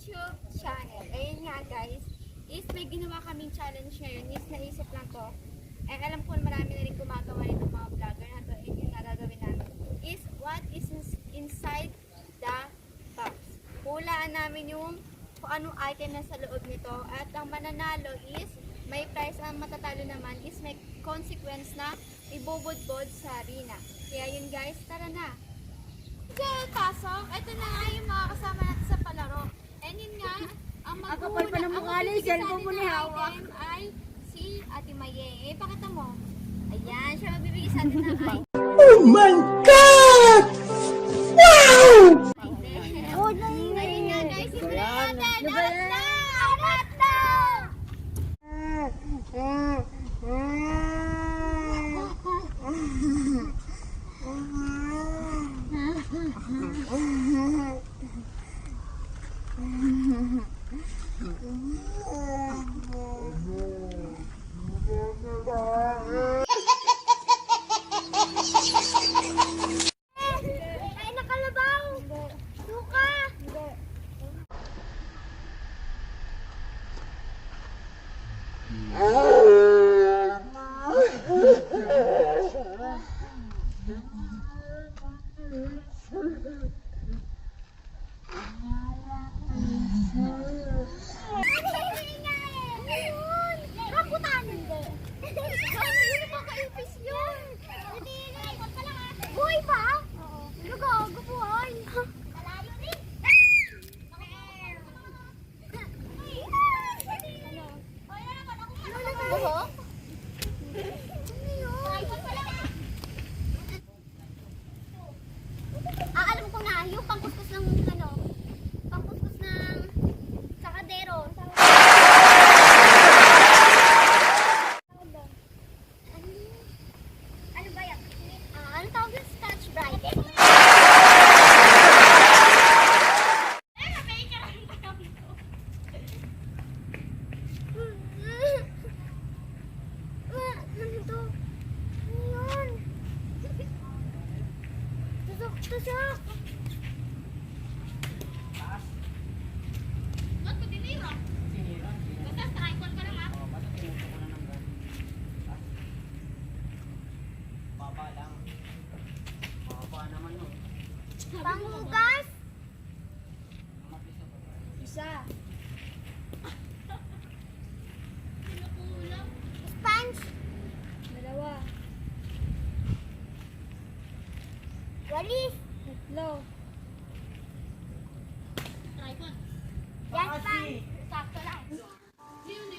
YouTube channel. Ayun nga guys, is may ginawa kaming challenge ngayon. Is naisip lang ko. Eh alam ko marami na rin gumagawa nito mga vlogger na to. And yung nagagawin namin is what is inside the box. Hulaan namin yung kung anong item na sa loob nito. At ang mananalo is may prize. Ang matatalo naman is may consequence na ibubudbod sa arena. Kaya yun guys, tara na. Okay, pasok. Ito na nga yung mga kasama natin sa palaro. And yun nga, ang magbibigay sa atin ng item ay si Ate Maye. Pakita mo. Ayan, siya magbibigay sa atin ng item. Oh my God! Wow! Ayun nga guys, ito na natin. Arat na! Arat na! Ay, nakalabaw! Suka! Rambutan! Hindi. Hindi pa ka-impis yun. Buhay pa? Oo. Nagago buhay. Malayo rin. Buho? Alam ko na, yung pangkuskus ng pangkuskus ng sakadero. Ano ba yan? Ano tawag yung Scotch Brite? Ano to? Ano yun? Tusok! Ba't ko dinira? Basta sa icon pa naman. Baba lang. Baba naman nun. Panghugas? Isa. Sponge? Dalawa. Walis? Tatlo. Yan pa. Sakto lang. Hindi.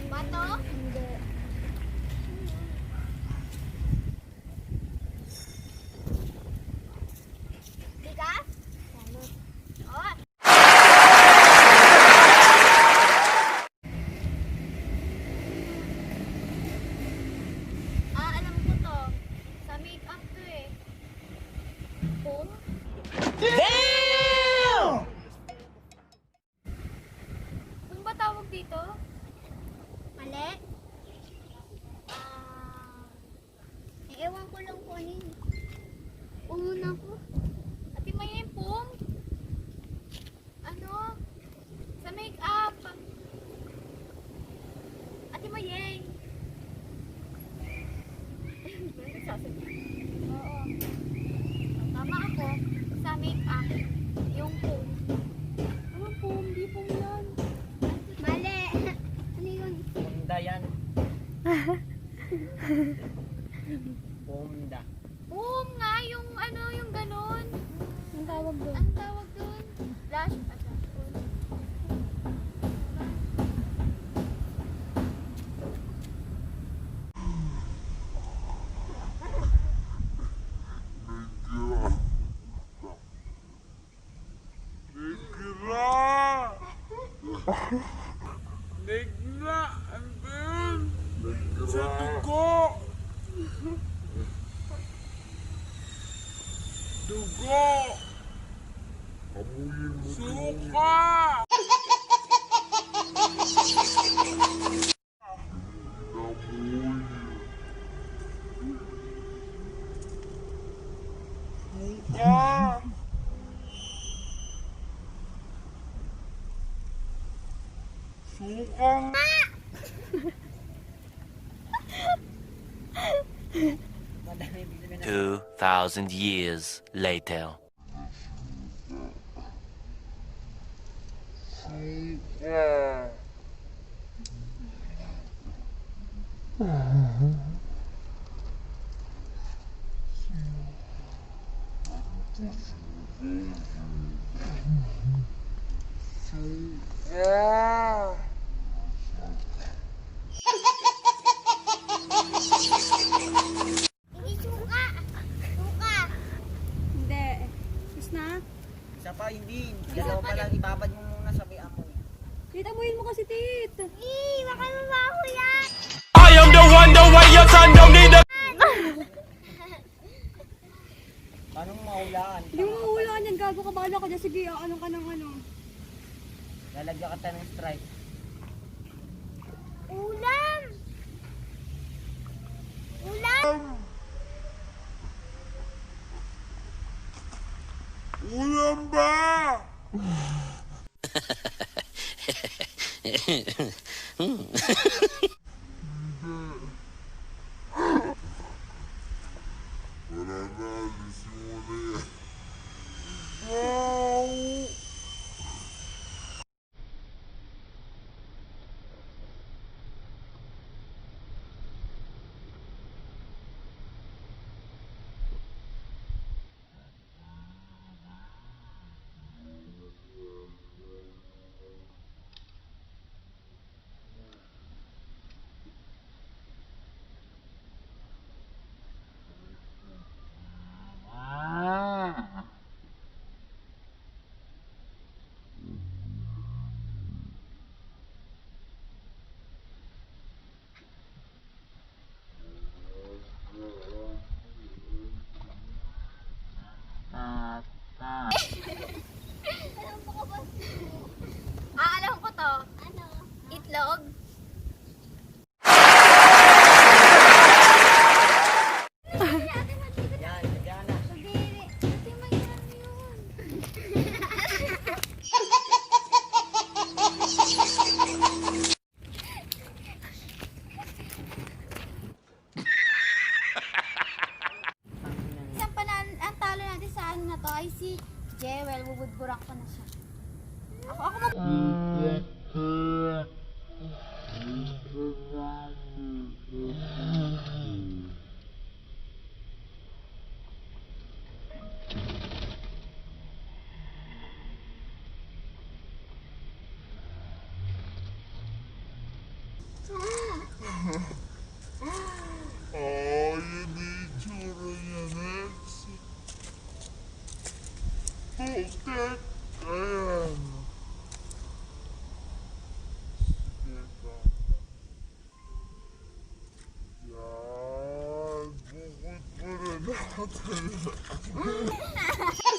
Bato? Hindi. Bigas? Oh. Alam ko to. Sa makeup to eh. Foam? Damn! Ano ba tawag dito? Mali? Ewan ko lang po ano yun. Una ko. Ate Maya yung foam? Ano? Sa makeup. Ate Maya. Oo. Tama ako. Sa makeup. Yung foam. Ano foam? Di foam yan. Mali. Ano yun? Pumda yan. Pumda. Foam nga. Yung ano, yung ganon. Ang tawag doon. Ang tawag doon? Blush. Sa dugo! Dugo! Suka! Suka! Sukang 2,000 years later. suka. Suka. Hindi suka. Suka. Hindi. Is na? Isa pa, hindi. Dalawa pa lang, ibabad mo muna sa may apoy. Tita, amuyin mo kasi, tit. Baka mabaho yan. I am the one, the way your son don't need a... Paano mo mahulaan? Hindi mo mahulaan yan. Gago ka. Bahala ka dyan. Sige, anong ka ng ano. Lalagyan ka ng stripe. Ulam! Ulam! Ulam ba? Wala na, alisin mo na yan. Wow! Alam ko to. Ano? Itlog. Yan, lagyan na. Pagdiri. Kasi mahirap yun. Isang ang talo natin sa ano na to ay si Jewel. Bubudburak ko na siya. Ako mag... Ay, hindi itsura niya, Rex. Bakit? Ayan. Sige ka. Yan. Bukod mo na natin.